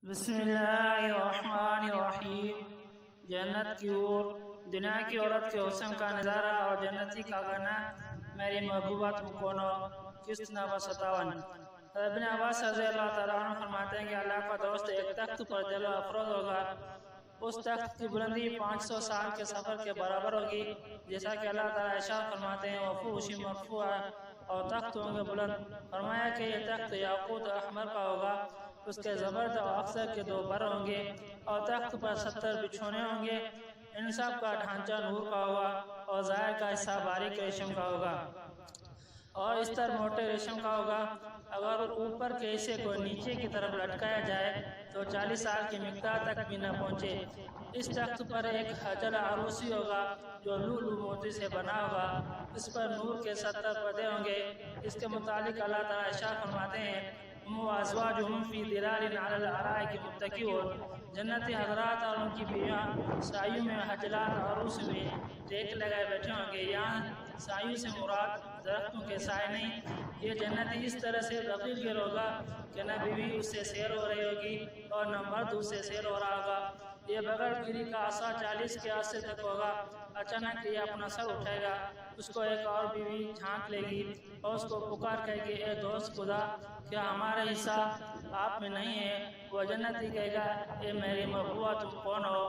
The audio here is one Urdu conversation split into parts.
بسم اللہ الرحمن الرحیم۔ جنت کی اور دنیا کی عورت کے حسن کا نظارہ اور جنتی کا گانا میری محبوبہ تم کونو قسط نمبر 57۔ ابن عباس رضی اللہ تعالیٰ عنہ فرماتے ہیں کہ اللہ کا دوست ایک تخت پر جلوہ افروز ہوگا، اس تخت کی بلندی 500 سال کے سفر کے برابر ہوگی، جیسا کہ اللہ تعالیٰ ارشاد فرماتے ہیں وفوش مرفوعہ، اور تخت ہوں گے بلند۔ فرمایا کہ یہ تخت یاقوت احمر کا ہوگا، اس کے زبرد اور اخضر کے 2 پر ہوں گے، اور تخت پر 70 بچھونے ہوں گے۔ ان سب کا ڈھانچہ نور کا ہوگا اور ظاہر کا حصہ باریک ریشم کا ہوگا اور استر موٹے ریشم کا ہوگا۔ اگر اوپر کے حصے کو نیچے کی طرف لٹکایا جائے تو 40 سال کی مقدار تک بھی نہ پہنچے۔ اس تخت پر ایک حجر عروسی ہوگا جو لؤلؤ موتی سے بنا ہوگا، اس پر نور کے 70 پردے ہوں گے۔ اس کے متعلق اللہ تعالیٰ ارشاد فرماتے ہیں وَأَزْوَاجُهُمْ فِي ظِلَالٍ عَلَى الْأَرَائِكِ مُتَّكِئُونَ۔ جنتی حضرات اور ان کی بیویاں سایوں میں حجرات عروس میں ٹیک لگائے بیٹھے ہوں گے۔ یہاں سایوں سے مراد درختوں کے سائے نہیں، یہ جنتی اس طرح سے بغیر گیر ہوگا کہ نہ بیوی اس سے سیر ہو رہی ہوگی اور نہ مرد اس سے سیر ہو رہا ہوگا۔ یہ بغیر گری کا عصا 40 کے عرصے تک ہوگا۔ اچانک یہ اپنا سر اٹھائے گا، اس کو ایک اور بیوی جھانک لے گی اور اس کو پکار کہے گی اے دوست خدا، کیا ہمارا حصہ آپ میں نہیں ہے؟ وہ جنتی کہے گا اے میری محبوبہ تم کون ہو؟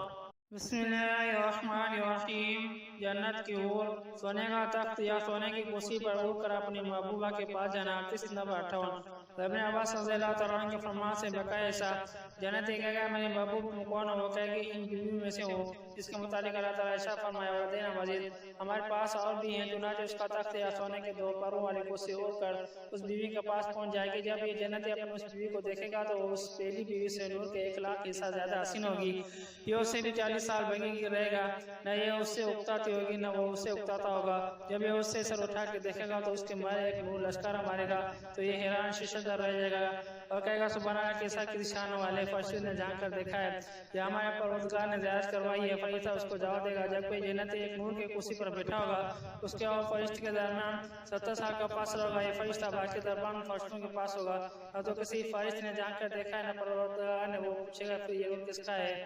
بسم اللہ الرحمن الرحیم۔ جنت کی حور سونے کا تخت یا سونے کی کرسی پر اٹھ کر اپنی محبوبہ کے پاس جانا۔ قسط نمبر 58۔ ابن عباس رضی اللہ تعالیٰ عنہ کے فرمان سے بقایا حصہ۔ جنتی کہے گا میری محبوب تم کون ہو؟ وہ کہے گی ان بیویوں میں سے ہوں۔ اس کے متعلق اللہ تعالیٰ ارشاد فرمایا وَلَدَيْنَا مَزِيدٌ، ہمارے پاس اور بھی ہیں۔ چنانچہ اس کا تخت یا سونے کے 2 پروں والی کرسی اڑ کر اس بیوی کے پاس پہنچ جائے گی۔ جب یہ جنتی اپنی اس بیوی کو دیکھے گا تو وہ اس پہلی بیوی سے نور کے 1 لاکھ حصہ زیادہ حسین ہوگی۔ یہ اس سے بھی 40 سال بغیر گیر رہے گا، نہ یہ اس سے اکتاتی ہوگی نہ وہ اس سے اکتاتا ہوگا۔ جب یہ اس سے سر اٹھا کے دیکھے گا تو اس کے مارے ایک نور لشکر مارے گا تو یہ حیران ششدر رہ جائے گا اور کہے گا سبحان اللہ، کیسا کسی شان والے فرشتے نے جھانک کر دیکھا ہے، یہ ہمارے پروردگار نے زیارت کروائی ہے۔ فرشتہ اس کو جواب دے گا جب کوئی جنتی ایک نور کی کرسی پر بیٹھا ہوگا، اس کے اور فرشتے کے درمیان 70 سال کا فاصلہ ہوگا۔ یہ فرشتہ باقی دربار میں فرشتوں کے پاس ہوگا، نہ تو کسی فرشتے نے جھانک کر دیکھا ہے نہ پروردگار نے۔ وہ پوچھے گا پھر یہ نور کس کا ہے؟